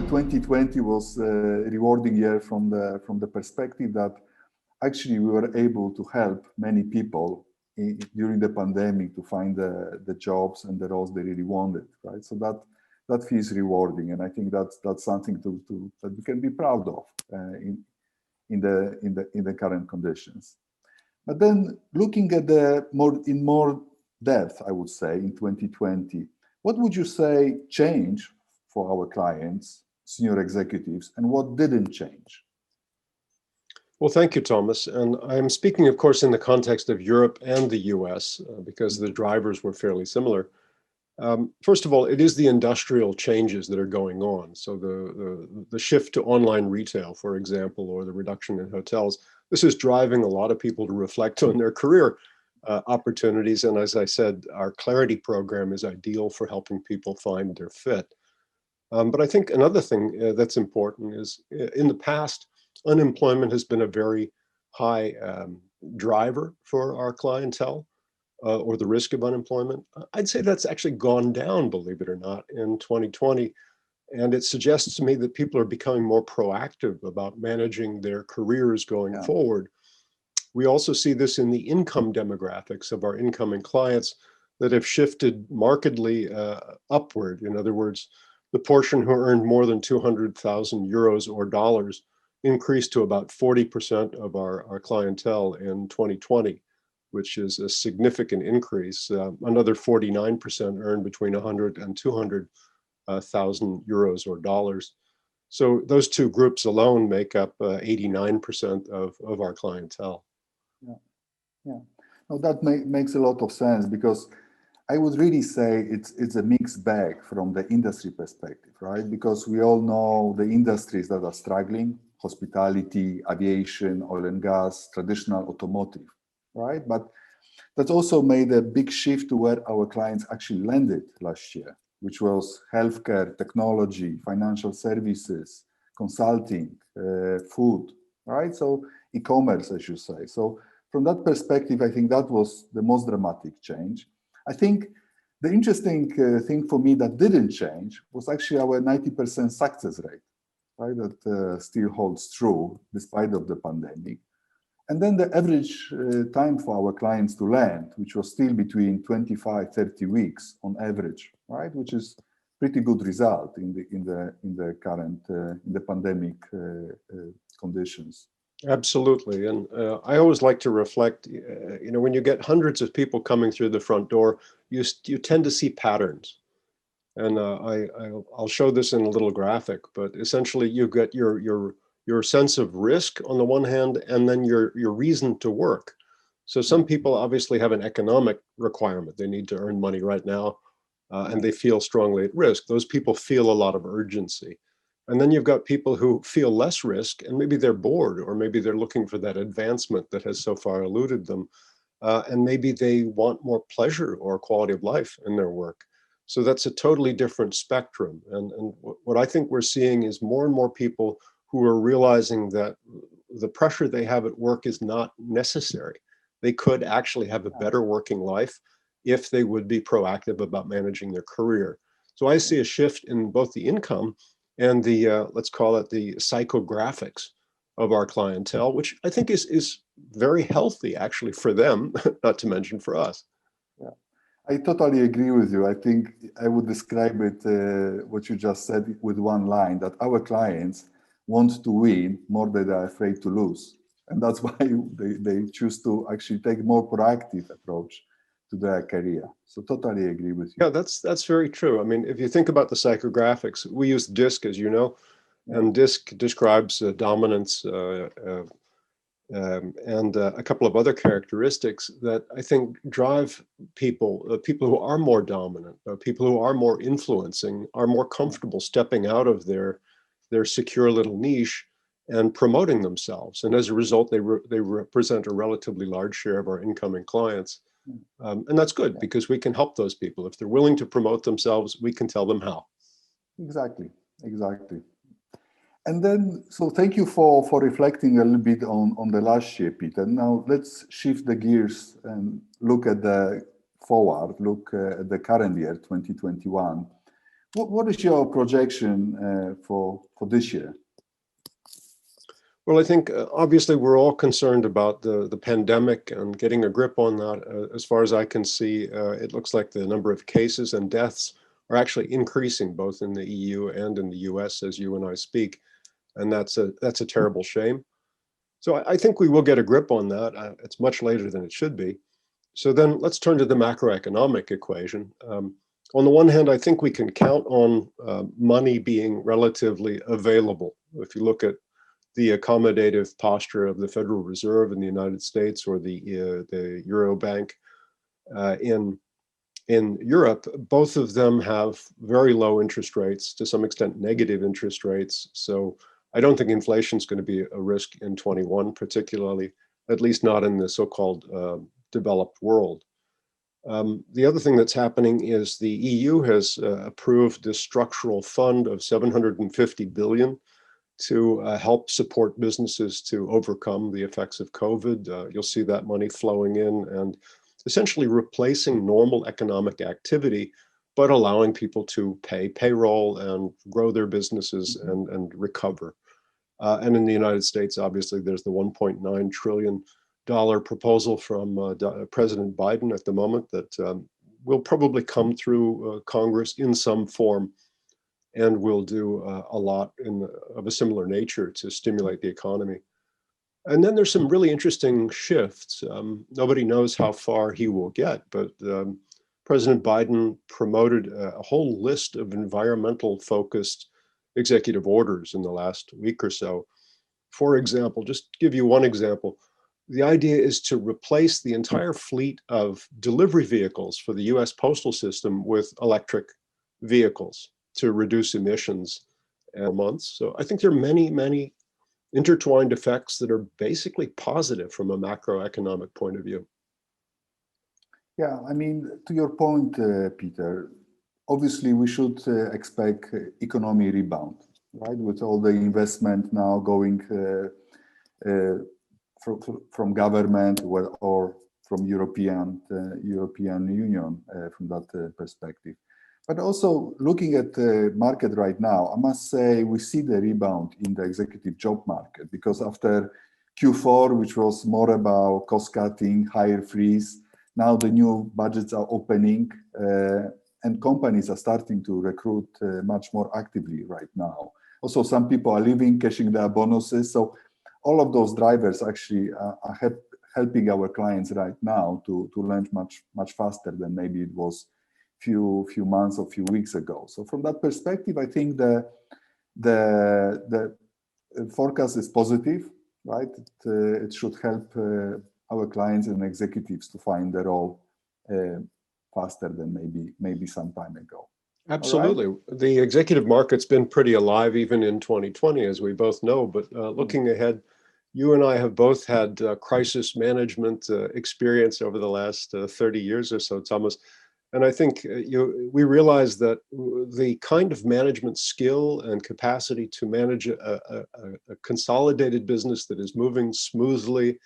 2020 was a rewarding year from the perspective that actually we were able to help many people during the pandemic to find the jobs and the roles they really wanted, right? So that feels rewarding, and I think that's something that we can be proud of in the current conditions. But then looking at in more depth, I would say in 2020, what would you say changed for our clients, senior executives, and what didn't change? Well, thank you, Thomas. And I'm speaking, of course, in the context of Europe and the US, because the drivers were fairly similar. First of all, it is the industrial changes that are going on. So the shift to online retail, for example, or the reduction in hotels, this is driving a lot of people to reflect on their career opportunities. And as I said, our Clarity program is ideal for helping people find their fit. But I think another thing that's important is in the past, unemployment has been a very high driver for our clientele, or the risk of unemployment. I'd say that's actually gone down, believe it or not, in 2020. And it suggests to me that people are becoming more proactive about managing their careers going forward. We also see this in the income demographics of our incoming clients that have shifted markedly upward. In other words, the portion who earned more than 200,000 euros or dollars increased to about 40% of our clientele in 2020, which is a significant increase. Another 49% earned between 100 and 200,000 euros or dollars. So those two groups alone make up 89% of our clientele. Yeah. No, that makes a lot of sense, because I would really say it's a mixed bag from the industry perspective, right? Because we all know the industries that are struggling: hospitality, aviation, oil and gas, traditional automotive, right? But that's also made a big shift to where our clients actually landed last year, which was healthcare, technology, financial services, consulting, food, right? So e-commerce, I should say. So from that perspective, I think that was the most dramatic change. I think the interesting thing for me that didn't change was actually our 90% success rate, right? That still holds true despite of the pandemic. And then the average time for our clients to land, which was still between 25, 30 weeks on average, right? Which is pretty good result in the current in the pandemic conditions. Absolutely. And I always like to reflect, when you get hundreds of people coming through the front door, you tend to see patterns. And I'll show this in a little graphic, but essentially you get your sense of risk on the one hand, and then your reason to work. So some people obviously have an economic requirement. They need to earn money right now, and they feel strongly at risk. Those people feel a lot of urgency. And then you've got people who feel less risk, and maybe they're bored, or maybe they're looking for that advancement that has so far eluded them. And maybe they want more pleasure or quality of life in their work. So that's a totally different spectrum. And what I think we're seeing is more and more people who are realizing that the pressure they have at work is not necessary. They could actually have a better working life if they would be proactive about managing their career. So I see a shift in both the income and the, let's call it the psychographics of our clientele, which I think is very healthy actually for them, not to mention for us. Yeah, I totally agree with you. I think I would describe it, what you just said, with one line, that our clients want to win more than they're afraid to lose. And that's why they choose to actually take a more proactive approach to their career. So totally agree with you. Yeah, that's very true. I mean, if you think about the psychographics, we use DISC, as you know, and DISC describes dominance and a couple of other characteristics that I think drive people who are more dominant, people who are more influencing, are more comfortable stepping out of their secure little niche and promoting themselves. And as a result, they represent a relatively large share of our incoming clients. And that's good because we can help those people. If they're willing to promote themselves, we can tell them how. Exactly. And then, so thank you for reflecting a little bit on the last year, Peter. Now let's shift the gears and look at the current year, 2021. What is your projection for this year? Well, I think obviously we're all concerned about the pandemic and getting a grip on that. As far as I can see, it looks like the number of cases and deaths are actually increasing both in the EU and in the US as you and I speak. And that's a terrible shame. So I think we will get a grip on that. It's much later than it should be. So then let's turn to the macroeconomic equation. On the one hand, I think we can count on money being relatively available. If you look at the accommodative posture of the Federal Reserve in the United States or the Euro Bank in Europe, both of them have very low interest rates, to some extent negative interest rates. So I don't think inflation is going to be a risk in 21 particularly, at least not in the so-called developed world. The other thing that's happening is the EU has approved this structural fund of 750 billion to help support businesses to overcome the effects of COVID. You'll see that money flowing in and essentially replacing normal economic activity, but allowing people to pay payroll and grow their businesses and recover. And in the United States, obviously, there's the $1.9 trillion proposal from President Biden at the moment that will probably come through Congress in some form and will do a lot of a similar nature to stimulate the economy. And then there's some really interesting shifts. Nobody knows how far he will get, but President Biden promoted a whole list of environmental focused executive orders in the last week or so. For example, just to give you one example, the idea is to replace the entire fleet of delivery vehicles for the US postal system with electric vehicles to reduce emissions in months. So I think there are many, many intertwined effects that are basically positive from a macroeconomic point of view. Yeah, I mean, to your point, Peter, obviously we should expect economy rebound, right? With all the investment now going from government or from European Union from that perspective. But also looking at the market right now, I must say we see the rebound in the executive job market, because after Q4, which was more about cost cutting, hire freeze, now the new budgets are opening and companies are starting to recruit much more actively right now. Also, some people are leaving, cashing their bonuses. So all of those drivers actually are helping our clients right now to launch much faster than maybe it was few months or few weeks ago. So from that perspective, I think the forecast is positive, right? It should help our clients and executives to find their role faster than maybe some time ago. Absolutely. Right? The executive market's been pretty alive even in 2020, as we both know, but looking ahead, you and I have both had crisis management experience over the last 30 years or so, Thomas. And I think we realize that the kind of management skill and capacity to manage a consolidated business that is moving smoothly,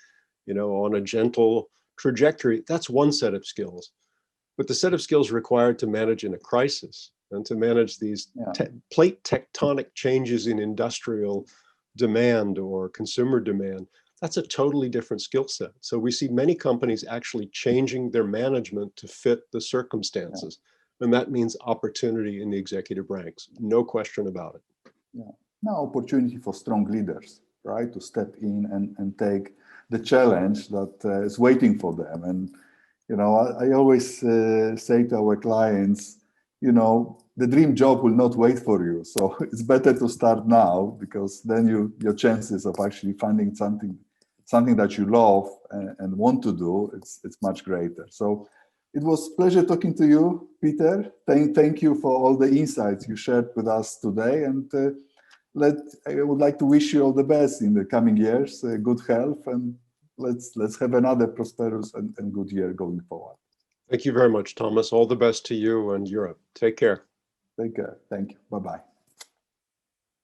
on a gentle trajectory, that's one set of skills. But the set of skills required to manage in a crisis and to manage these plate tectonic changes in industrial demand or consumer demand, that's a totally different skill set. So we see many companies actually changing their management to fit the circumstances. Yeah. And that means opportunity in the executive ranks, no question about it. Yeah. Now opportunity for strong leaders, right? To step in and take the challenge that is waiting for them. And, I always say to our clients, the dream job will not wait for you. So it's better to start now, because then your chances of actually finding something that you love and want to do, it's much greater. So it was a pleasure talking to you, Peter. Thank you for all the insights you shared with us today. And I would like to wish you all the best in the coming years, good health, and let's have another prosperous and good year going forward. Thank you very much, Thomas. All the best to you and Europe. Take care. Take care. Thank you. Bye-bye.